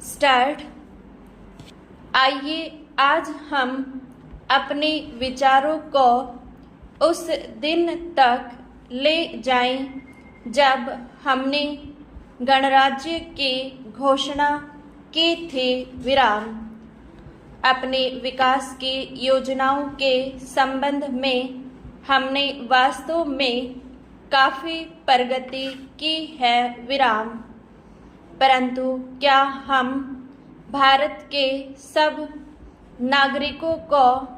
Start. आइए आज हम अपने विचारों को उस दिन तक ले जाएं जब हमने गणराज्य की घोषणा की थी। विराम। अपने विकास की योजनाओं के संबंध में हमने वास्तव में काफी प्रगति की है। विराम। परंतु क्या हम भारत के सब नागरिकों को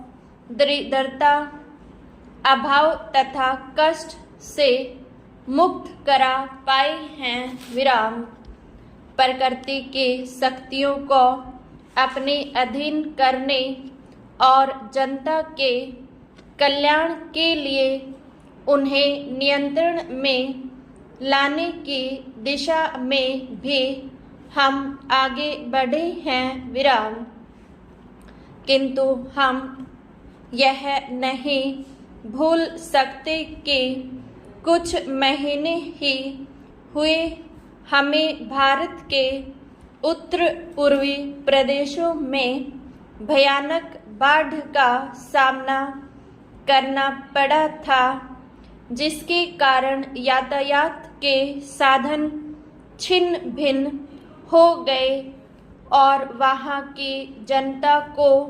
दरिद्रता, अभाव तथा कष्ट से मुक्त करा पाए हैं? विराम। प्रकृति की शक्तियों को अपने अधीन करने और जनता के कल्याण के लिए उन्हें नियंत्रण में लाने की दिशा में भी हम आगे बढ़े हैं। विराम। किंतु हम यह नहीं भूल सकते कि कुछ महीने ही हुए हमें भारत के उत्तर पूर्वी प्रदेशों में भयानक बाढ़ का सामना करना पड़ा था, जिसके कारण यातायात के साधन छिन्न भिन्न हो गए और वहाँ की जनता को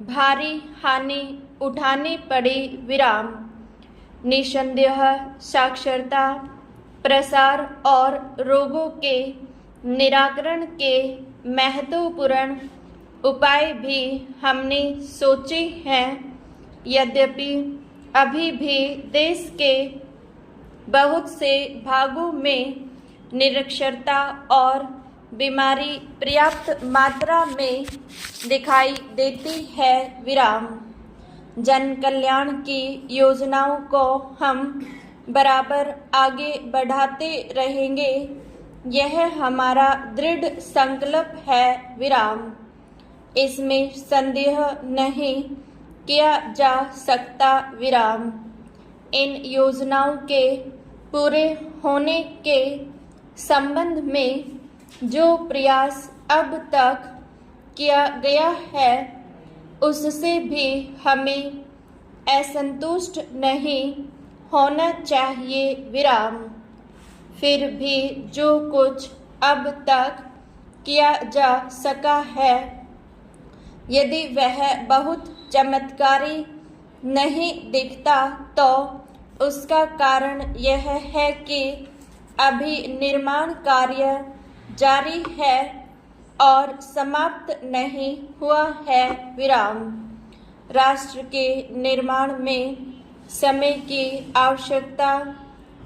भारी हानि उठानी पड़ी। विराम। निस्संदेह साक्षरता, प्रसार और रोगों के निराकरण के महत्वपूर्ण उपाय भी हमने सोचे हैं। यद्यपि अभी भी देश के बहुत से भागों में निरक्षरता और बीमारी पर्याप्त मात्रा में दिखाई देती है। विराम। जन कल्याण की योजनाओं को हम बराबर आगे बढ़ाते रहेंगे, यह हमारा दृढ़ संकल्प है। विराम। इसमें संदेह नहीं किया जा सकता। विराम। इन योजनाओं के पूरे होने के संबंध में जो प्रयास अब तक किया गया है, उससे भी हमें असंतुष्ट नहीं होना चाहिए। विराम। फिर भी जो कुछ अब तक किया जा सका है, यदि वह बहुत चमत्कारी नहीं दिखता, तो उसका कारण यह है कि अभी निर्माण कार्य जारी है और समाप्त नहीं हुआ है। विराम। राष्ट्र के निर्माण में समय की आवश्यकता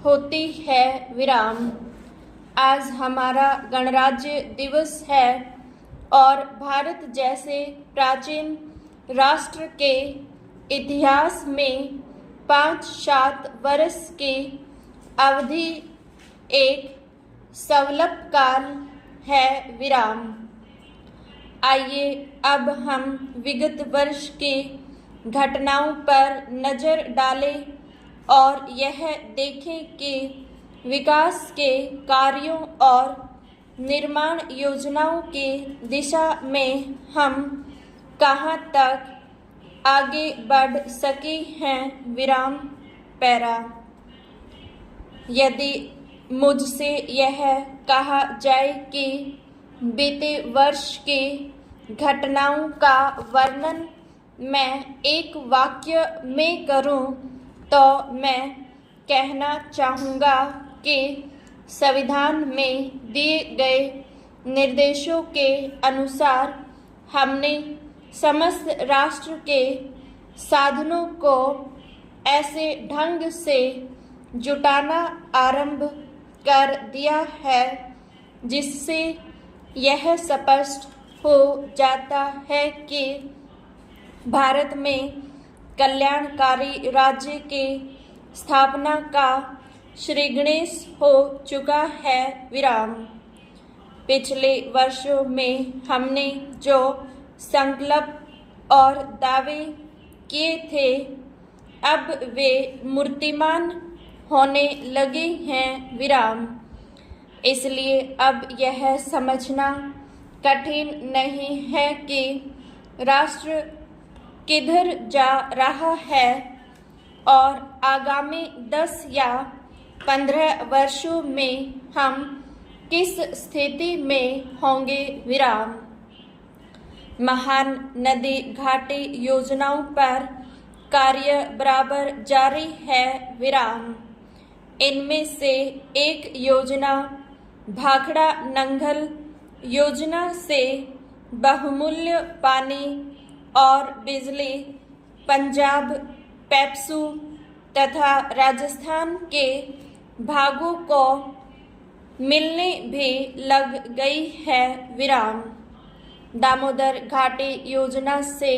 होती है। विराम। आज हमारा गणराज्य दिवस है और भारत जैसे प्राचीन राष्ट्र के इतिहास में 5-7 वर्ष की अवधि एक सवलभ काल है। विराम। आइए अब हम विगत वर्ष की घटनाओं पर नजर डालें और यह देखें कि विकास के कार्यों और निर्माण योजनाओं की दिशा में हम कहाँ तक आगे बढ़ सके हैं। विराम। पैरा। यदि मुझसे यह कहा जाए कि बीते वर्ष की घटनाओं का वर्णन मैं एक वाक्य में करूं, तो मैं कहना चाहूँगा कि संविधान में दिए गए निर्देशों के अनुसार हमने समस्त राष्ट्र के साधनों को ऐसे ढंग से जुटाना आरंभ कर दिया है जिससे यह स्पष्ट हो जाता है कि भारत में कल्याणकारी राज्य की स्थापना का श्रीगणेश हो चुका है। विराम। पिछले वर्षों में हमने जो संकल्प और दावे किए थे, अब वे मूर्तिमान होने लगे हैं। विराम। इसलिए अब यह समझना कठिन नहीं है कि राष्ट्र किधर जा रहा है और आगामी 10 या 15 वर्षों में हम किस स्थिति में होंगे विराम। महान नदी घाटी योजनाओं पर कार्य बराबर जारी है विराम। इनमें से एक योजना भाखड़ा नंगल योजना से बहुमूल्य पानी और बिजली पंजाब, पेप्सू तथा राजस्थान के भागों को मिलने भी लग गई है विराम। दामोदर घाटी योजना से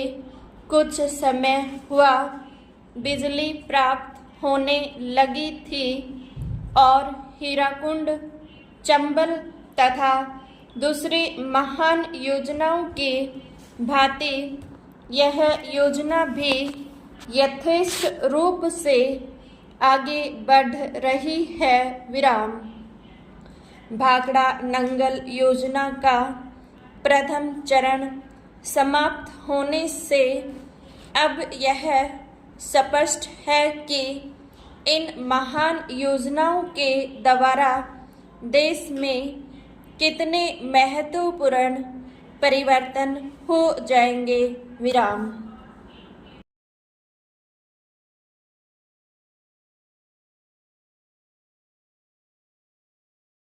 कुछ समय हुआ बिजली प्राप्त होने लगी थी और हीराकुंड, चंबल तथा दूसरी महान योजनाओं की भांति यह योजना भी यथेष्ट रूप से आगे बढ़ रही है विराम। भाखड़ा नंगल योजना का प्रथम चरण समाप्त होने से अब यह स्पष्ट है कि इन महान योजनाओं के द्वारा देश में कितने महत्वपूर्ण परिवर्तन हो जाएंगे विराम।